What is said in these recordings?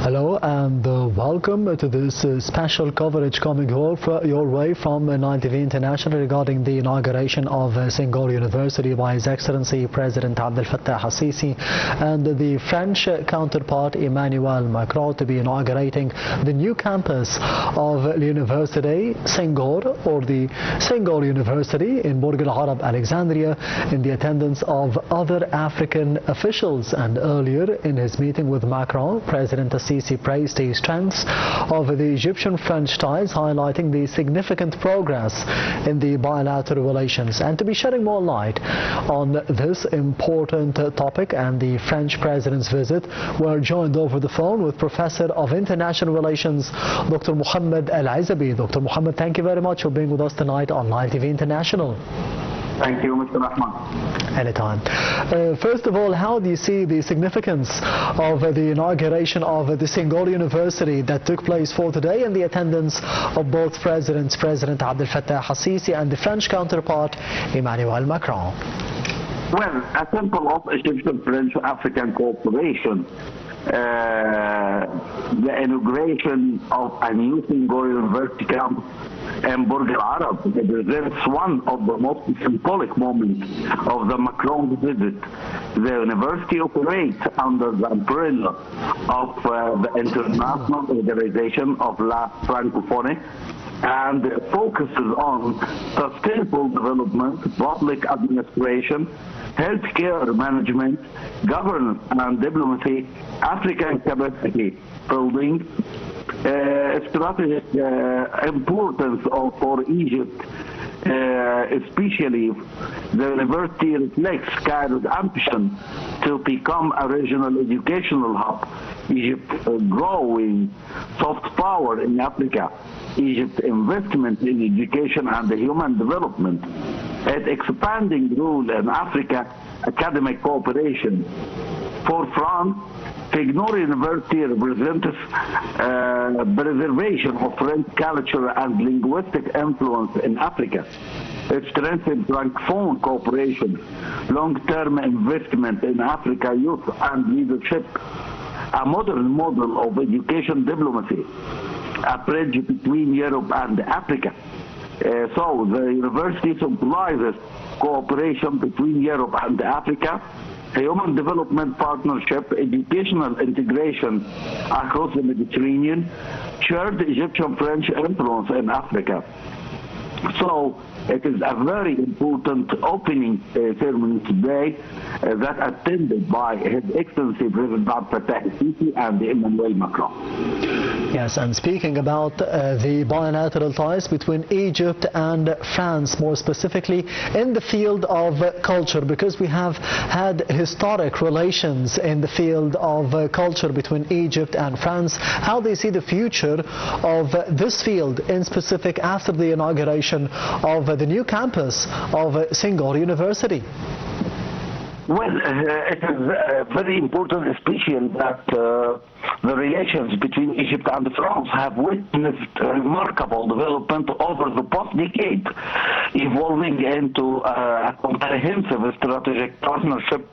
Hello and welcome to this special coverage coming your way from Nile TV International regarding the inauguration of Senghor University by His Excellency President Abdel Fattah al-Sisi and the French counterpart Emmanuel Macron to be inaugurating the new campus of the University Senghor, or the Senghor University in Burj Al Arab, Alexandria, in the attendance of other African officials. And earlier in his meeting with Macron, President Sisi praised the strengths of the Egyptian-French ties, highlighting the significant progress in the bilateral relations. And to be shedding more light on this important topic and the French President's visit, we're joined over the phone with Professor of International Relations, Dr. Mohamed Ezaby. Dr. Mohamed, thank you very much for being with us tonight on Nile TV International. Thank you, Mr. Rahman. Anytime. First of all, how do you see the significance of the inauguration of the Senghor University that took place for today, and the attendance of both presidents, President Abdel Fattah al-Sisi and the French counterpart Emmanuel Macron? Well, a symbol of Egyptian-French-African cooperation, the inauguration of a new Senghor University campus in Burj Al Arab represents one of the most symbolic moments of the Macron visit. The university operates under the umbrella of the International Organization of La Francophonie and focuses on sustainable development, public administration, healthcare management, governance and diplomacy, African capacity building, strategic importance for Egypt, especially the university reflects Cairo's ambition to become a regional educational hub. Egypt's growing soft power in Africa, Egypt's investment in education and human development, its expanding role in Africa academic cooperation. For France, Senghor University represents preservation of French culture and linguistic influence in Africa. It strengthens Francophone cooperation, long-term investment in Africa youth and leadership, a modern model of education diplomacy, a bridge between Europe and Africa. So the university symbolizes cooperation between Europe and Africa, human development partnership, educational integration across the Mediterranean, shared Egyptian-French influence in Africa. So it is a very important opening ceremony today that attended by His Excellency President Abdel Fattah al-Sisi and Emmanuel Macron. Yes, and speaking about the bilateral ties between Egypt and France, more specifically in the field of culture, because we have had historic relations in the field of culture between Egypt and France. How do you see the future of this field in specific after the inauguration of the new campus of Senghor University? Well, it is very important, especially that the relations between Egypt and France have witnessed remarkable development over the past decade, evolving into a comprehensive strategic partnership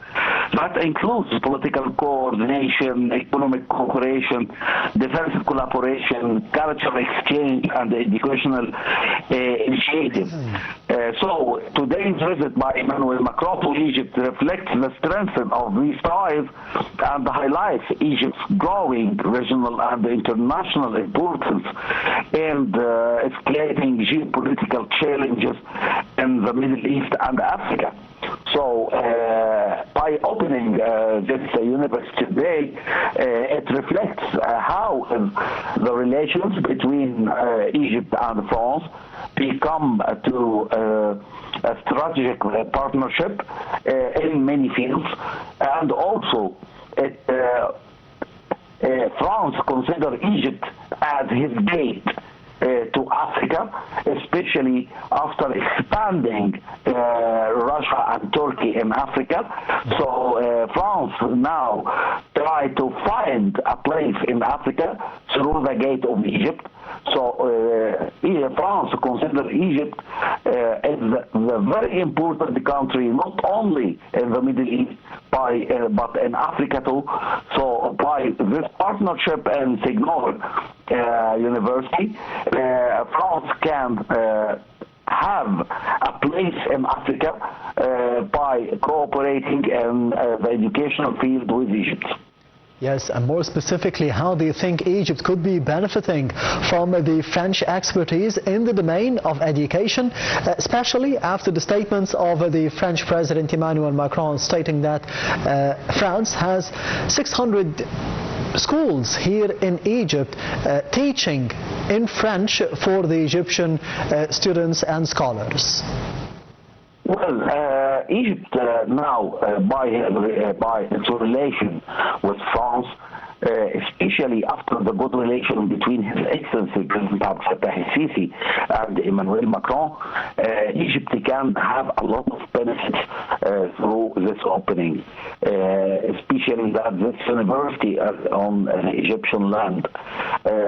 that includes political coordination, economic cooperation, defense collaboration, cultural exchange, and educational initiatives. So today's visit by Emmanuel Macron to Egypt reflects the strength of these ties and highlights Egypt's growing regional and international importance and escalating geopolitical challenges in the Middle East and Africa. So by opening this university today, it reflects how the relations between Egypt and France become to a strategic partnership in many fields, and also France considers Egypt as his gate to Africa, especially after expanding Russia and Turkey in Africa. So France now try to find a place in Africa through the gate of Egypt. So France considers Egypt as the very important country, not only in the Middle East, but in Africa too. So by this partnership and Signor University, France can have a place in Africa by cooperating in the educational field with Egypt. Yes, and more specifically, how do you think Egypt could be benefiting from the French expertise in the domain of education, especially after the statements of the French President Emmanuel Macron stating that France has 600 schools here in Egypt teaching in French for the Egyptian students and scholars? Well, Egypt now, by its relation with France, especially after the good relation between His Excellency President Abdel Fattah el-Sisi and Emmanuel Macron, Egypt can have a lot of benefits through this opening, especially that this university on Egyptian land.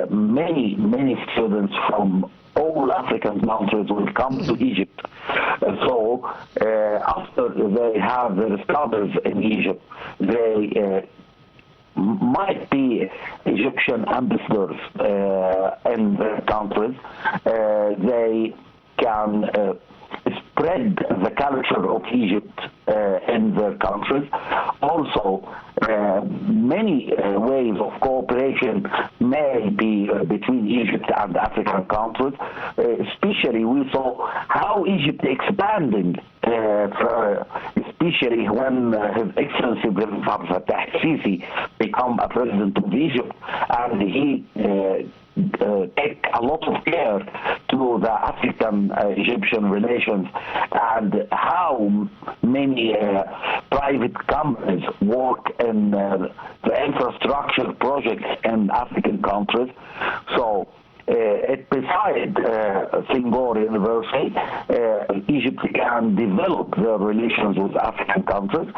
Many students from all African countries will come to Egypt. So after they have their studies in Egypt, they might be Egyptian ambassadors in their countries. They can spread the culture of Egypt in their countries. Also, many ways of cooperation may be between Egypt and African countries. Especially, we saw how Egypt expanding, especially when His Excellency President Abdel Fattah el-Sisi become a president of Egypt, and he take a lot of care to the African-Egyptian relations, and how many private companies work in the infrastructure projects in African countries. So beside Signor University, Egypt can develop their relations with African countries.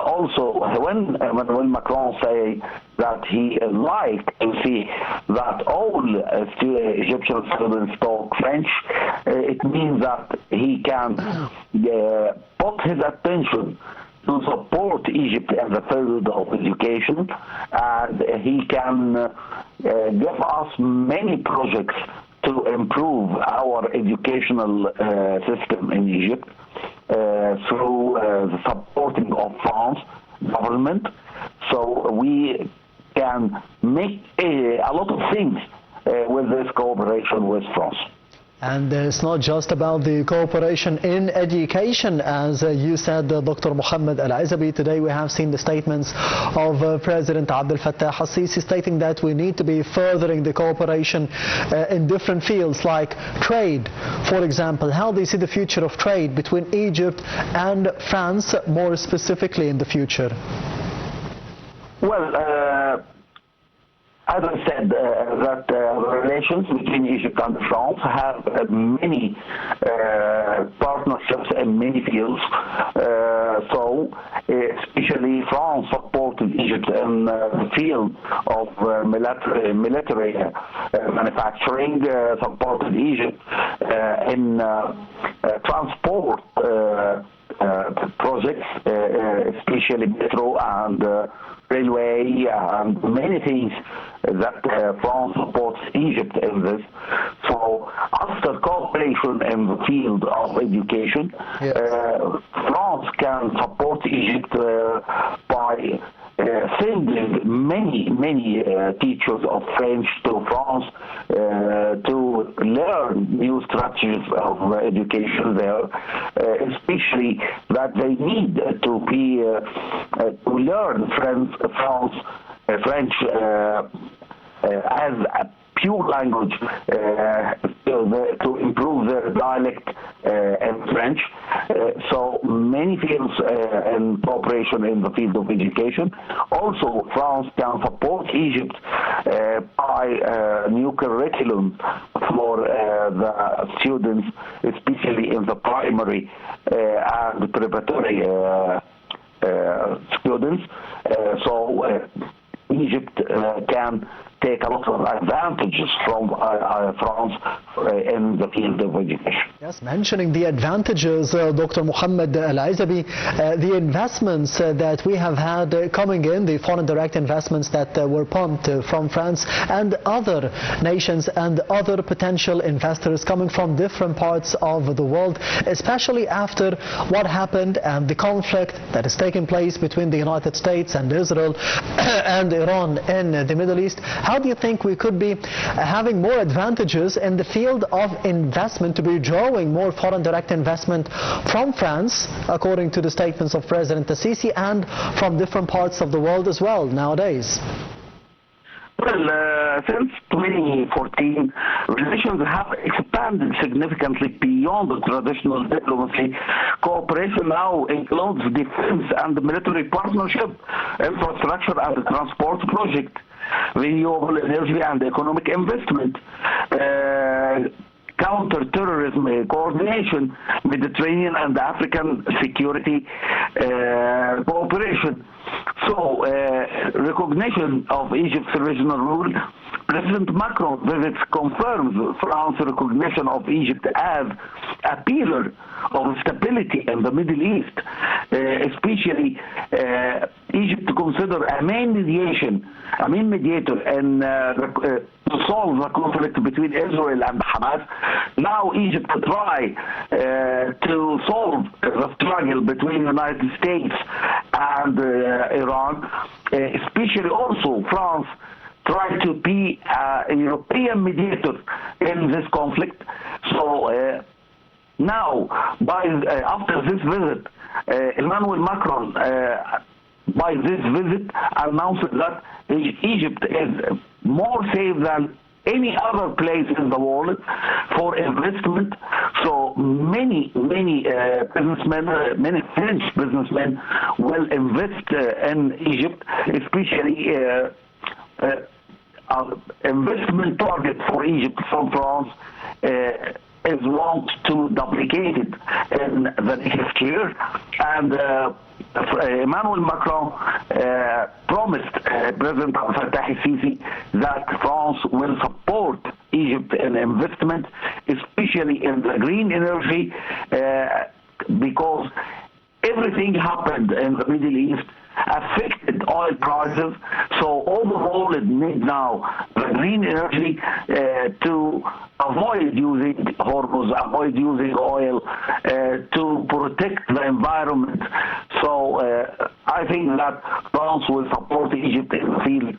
Also, when Emmanuel Macron say that he like to see that all Egyptian students talk French, it means that he can put his attention to support Egypt in the field of education, and he can give us many projects to improve our educational system in Egypt through the supporting of France government. So we can make a lot of things with this cooperation with France. And it's not just about the cooperation in education, as you said, Dr. Mohamed Ezaby. Today we have seen the statements of President Abdel Fattah el-Sisi stating that we need to be furthering the cooperation in different fields like trade, for example. How do you see the future of trade between Egypt and France, more specifically in the future? Well, as I said, that relations between Egypt and France have many partnerships in many fields. So, especially France supported Egypt in the field of military manufacturing, supported Egypt in transport projects, especially metro and railway and many things that France supports Egypt in this. So after cooperation in the field of education, yes, France can support Egypt by sending many teachers of French to France to learn new strategies of education there, especially that they need to be to learn French as a pure language to improve their dialect in French. So many fields in cooperation in the field of education. Also, France can support Egypt by new curriculum for the students, especially in the primary and preparatory students. So Egypt can take a lot of advantages from France in the field of education. Yes, mentioning the advantages, Dr. Mohamed Ezaby, the investments that we have had coming in, the foreign direct investments that were pumped from France and other nations and other potential investors coming from different parts of the world, especially after what happened and the conflict that is taking place between the United States and Israel and Iran in the Middle East. How do you think we could be having more advantages in the field of investment, to be drawing more foreign direct investment from France, according to the statements of President Sisi, and from different parts of the world as well nowadays? Well, since 2014, relations have expanded significantly beyond the traditional diplomacy. Cooperation now includes defense and military partnership, infrastructure and transport project, renewable energy and economic investment, counter-terrorism coordination, Mediterranean and African security cooperation. So, recognition of Egypt's regional role. President Macron visits confirms France's recognition of Egypt as a pillar of stability in the Middle East, especially Egypt to consider a main mediator in to solve the conflict between Israel and Hamas. Now Egypt to try to solve the struggle between the United States and Iran, especially also France try to be a European mediator in this conflict. So now, after this visit, Emmanuel Macron, by this visit, announced that Egypt is more safe than any other place in the world for investment. So many businessmen, many French businessmen will invest in Egypt, especially investment target for Egypt from France is want to duplicate it in the next year. And Emmanuel Macron promised President Fattah Sisi that France will support Egypt in investment, especially in the green energy, because everything happened in the Middle East affected oil prices. So all the world need now the green energy to avoid using Hormuz, avoid using oil, to protect the environment. So I think that France will support Egypt in the field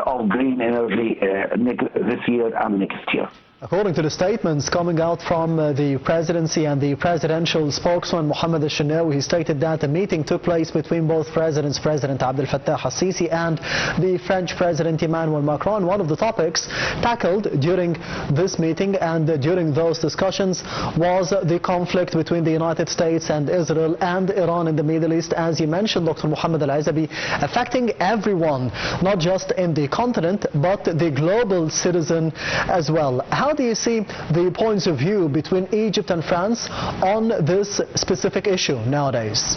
of green energy this year and next year. According to the statements coming out from the presidency and the presidential spokesman Mohamed, he stated that a meeting took place between both presidents, President Abdel Fattah al-Sisi and the French President Emmanuel Macron. One of the topics tackled during this meeting and during those discussions was the conflict between the United States and Israel and Iran in the Middle East, as you mentioned, Dr. Mohamed Ezaby, affecting everyone, not just in the continent, but the global citizen as well. How do you see the points of view between Egypt and France on this specific issue nowadays?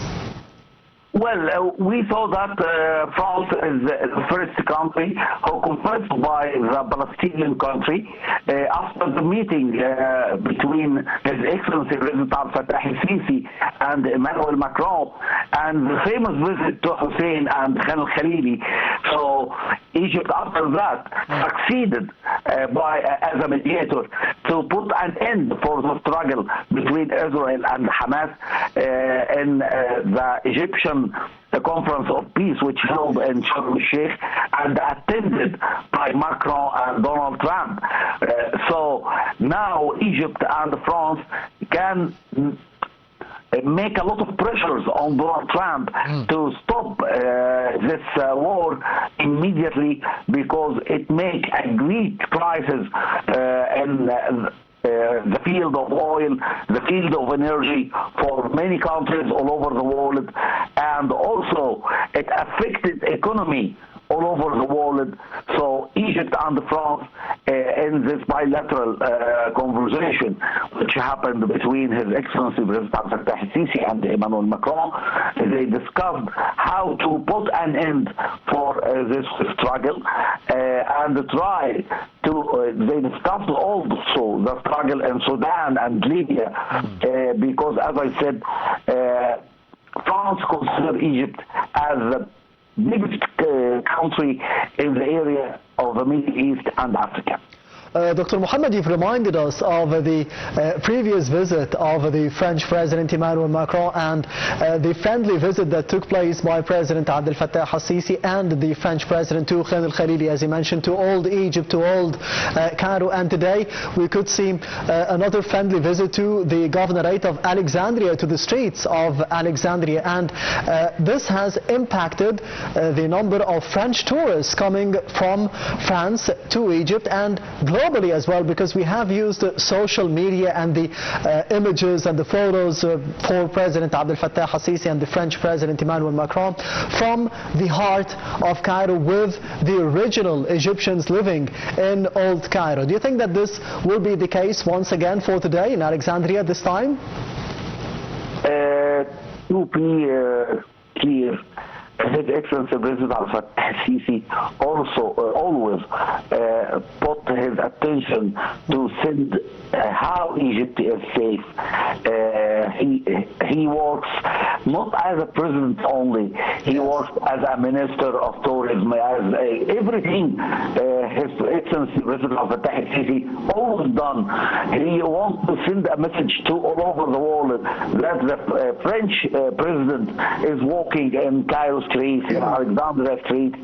Well, we saw that France is the first country who confessed by the Palestinian country after the meeting between His Excellency President Abdel Fattah al-Sisi and Emmanuel Macron, and the famous visit to Hussein and Khan al-Khalili. So Egypt after that succeeded as a mediator to put an end for the struggle between Israel and Hamas in the Egyptian conference of peace which held in Sharm el-Sheikh and attended by Macron and Donald Trump. So now Egypt and France can make a lot of pressures on Donald Trump to stop this war immediately, because it makes a great crisis in the field of oil, the field of energy for many countries all over the world, and also it affected economy all over the world. So Egypt and France, in this bilateral conversation which happened between His Excellency President Abdel Fattah al-Sisi and Emmanuel Macron, they discussed how to put an end for this struggle and try to, they discussed also the struggle in Sudan and Libya, because as I said, France considers Egypt as the biggest country in the area of the Middle East and Africa. Dr. Mohamed, you've reminded us of the previous visit of the French President Emmanuel Macron and the friendly visit that took place by President Abdel Fattah al-Sisi and the French President to Khan al-Khalili, as he mentioned, to old Egypt, to old Cairo. And today we could see another friendly visit to the governorate of Alexandria, to the streets of Alexandria. And this has impacted the number of French tourists coming from France to Egypt and globally as well, because we have used social media and the images and the photos for President Abdel Fattah al-Sisi and the French President Emmanuel Macron from the heart of Cairo, with the original Egyptians living in Old Cairo. Do you think that this will be the case once again for today in Alexandria this time? To be clear, His Excellency President Abdel Fattah al-Sisi also always put his attention to send how Egypt is safe. He works not as a president only, he works as a minister of tourism, as everything His Excellency President Abdel Fattah al-Sisi always done. He wants to send a message to all over the world that the French president is walking in Cairo street, in Alexandria street.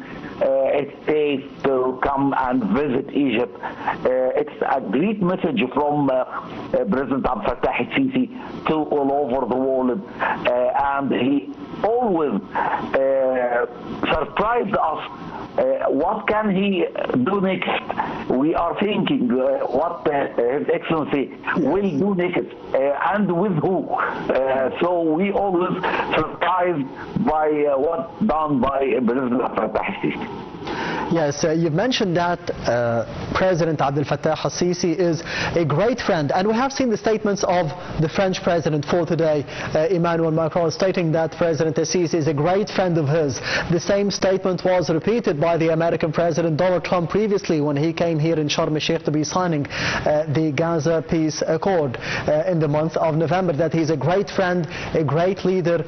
It's safe to come and visit Egypt. It's a great message from President Abdel Fattah al-Sisi to all over the world, and he always surprised us. What can he do next? We are thinking what His Excellency will do next, and with who. So we always surprised by what done by President Abdel Fattah al-Sisi. Yes, you've mentioned that President Abdel Fattah al-Sisi is a great friend, and we have seen the statements of the French President for today, Emmanuel Macron, stating that President al-Sisi is a great friend of his. The same statement was repeated by the American President Donald Trump previously when he came here in Sharm el-Sheikh to be signing the Gaza Peace Accord in the month of November, that he's a great friend, a great leader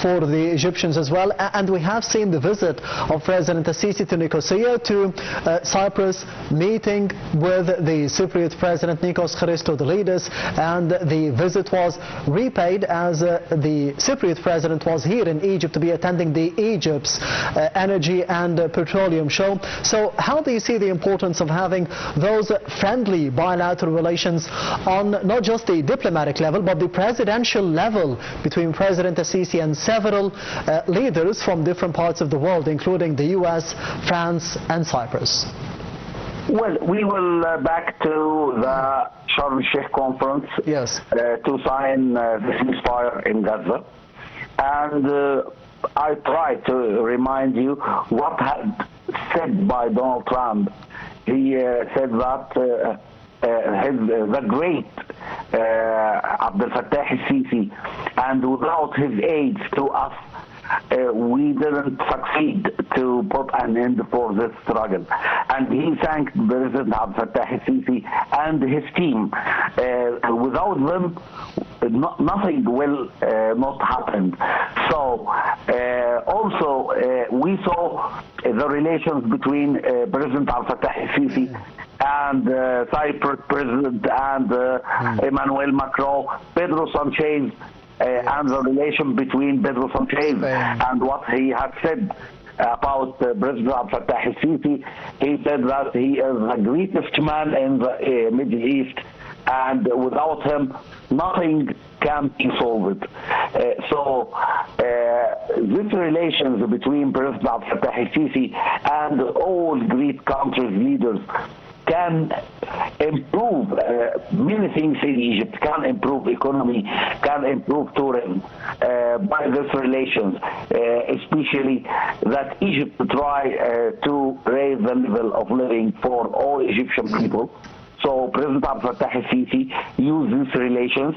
for the Egyptians as well. And we have seen the visit of President al-Sisi to Nicosia, to Cyprus, meeting with the Cypriot President Nikos Christodoulidis, and the visit was repaid as the Cypriot President was here in Egypt to be attending the Egypt's energy and petroleum show. So how do you see the importance of having those friendly bilateral relations on not just the diplomatic level but the presidential level between President al-Sisi and several leaders from different parts of the world, including the US, France and Cyprus? Well, we will back to the Sharm el-Sheikh conference, yes, to sign the ceasefire in Gaza. And I try to remind you what had said by Donald Trump. He said that the great Abdel Fattah al-Sisi, and without his aid to us, we didn't succeed to put an end for this struggle. And he thanked President Abdel Fattah al-Sisi and his team. Without them, nothing will not happen. So also we saw the relations between President Abdel Fattah al-Sisi and Cyprus President and Emmanuel Macron, Pedro Sanchez, and the relation between Pedro Sanchez and what he had said about President Abdel Fattah al-Sisi. He said that he is the greatest man in the Middle East, and without him nothing can be solved. So these relations between President Abdel Fattah al-Sisi and all great countries' leaders can improve many things in Egypt, can improve economy, can improve tourism by these relations, especially that Egypt try to raise the level of living for all Egyptian people. So President Abdel Fattah al-Sisi used these relations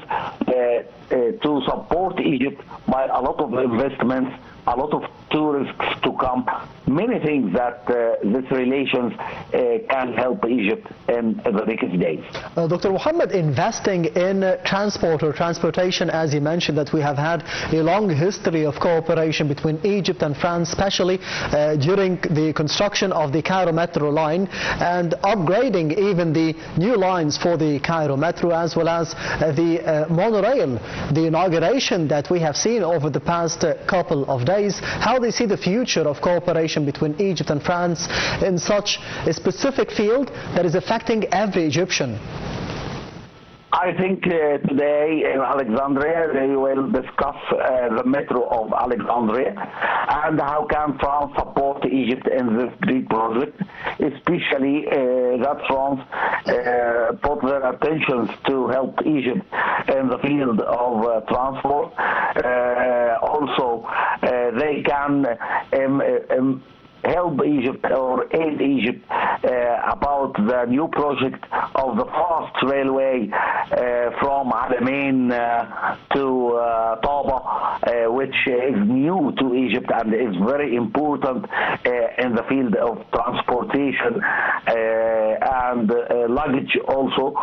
to support Egypt by a lot of investments, a lot of tourists to come, many things that these relations can help Egypt in the next days. Dr. Mohamed, investing in transport or transportation, as you mentioned, that we have had a long history of cooperation between Egypt and France, especially during the construction of the Cairo Metro line and upgrading even the new lines for the Cairo Metro, as well as the monorail, the inauguration that we have seen over the past couple of days. How they see the future of cooperation between Egypt and France in such a specific field that is affecting every Egyptian? I think today in Alexandria they will discuss the metro of Alexandria and how can France support Egypt in this great project, especially that France put their attentions to help Egypt in the field of transport. Also, they can help Egypt or aid Egypt about the new project of the fast railway from Alamein to Taba, which is new to Egypt and is very important in the field of transportation and luggage also.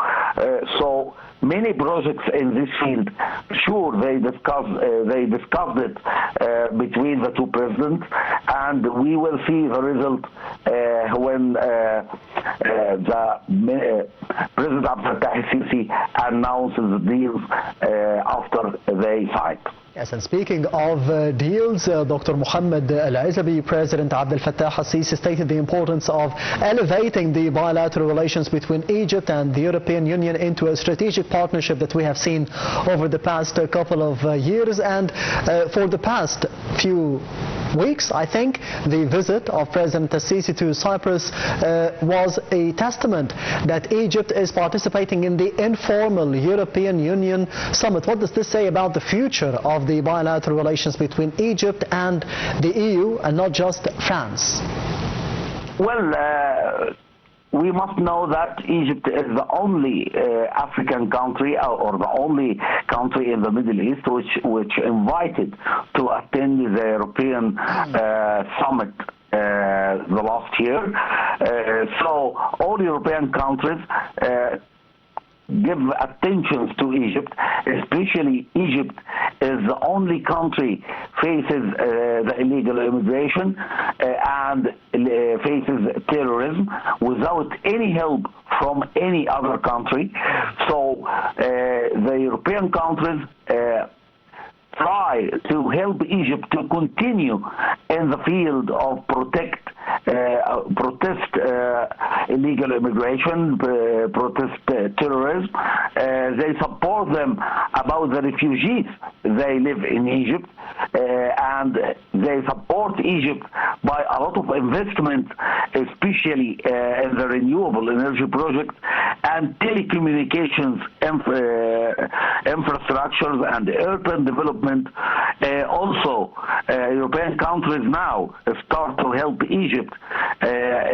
So many projects in this field. Sure, they discussed it between the two presidents, and we will see the result when the President Abdel Fattah al-Sisi announces the deals after they sign. Yes, and speaking of deals, Dr. Mohamed Ezaby, President Abdel Fattah al-Sisi stated the importance of elevating the bilateral relations between Egypt and the European Union into a strategic partnership that we have seen over the past couple of years. And for the past few weeks, I think, the visit of President al-Sisi to Cyprus was a testament that Egypt is participating in the informal European Union summit. What does this say about the future of the bilateral relations between Egypt and the EU and not just France? Well, we must know that Egypt is the only African country or the only country in the Middle East which invited to attend the European summit the last year. So all European countries give attention to Egypt, especially Egypt is the only country faces the illegal immigration and faces terrorism without any help from any other country. So the European countries try to help Egypt to continue in the field of protest illegal immigration, protest terrorism. They support them about the refugees. They live in Egypt and they support Egypt by a lot of investment, especially in the renewable energy project and telecommunications infrastructures and urban development. Also, European countries now start to help Egypt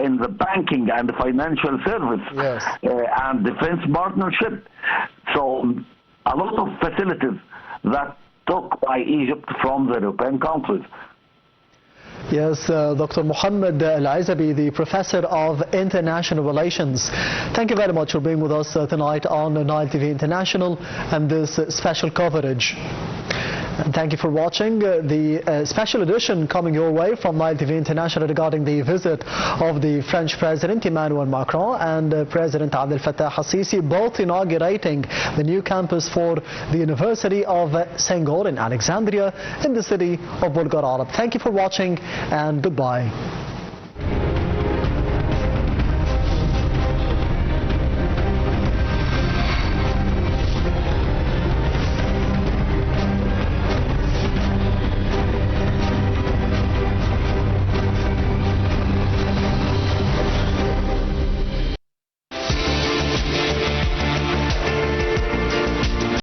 in the banking and financial service and defense partnership. So a lot of facilities that took by Egypt from the European countries. Yes, Dr. Mohamed Ezaby, the Professor of International Relations. Thank you very much for being with us tonight on Nile TV International and this special coverage. And thank you for watching the special edition coming your way from Nile TV International regarding the visit of the French President Emmanuel Macron and President Abdel Fattah al-Sisi, both inaugurating the new campus for the University of Senghor in Alexandria in the city of Bulgar Arab. Thank you for watching and goodbye.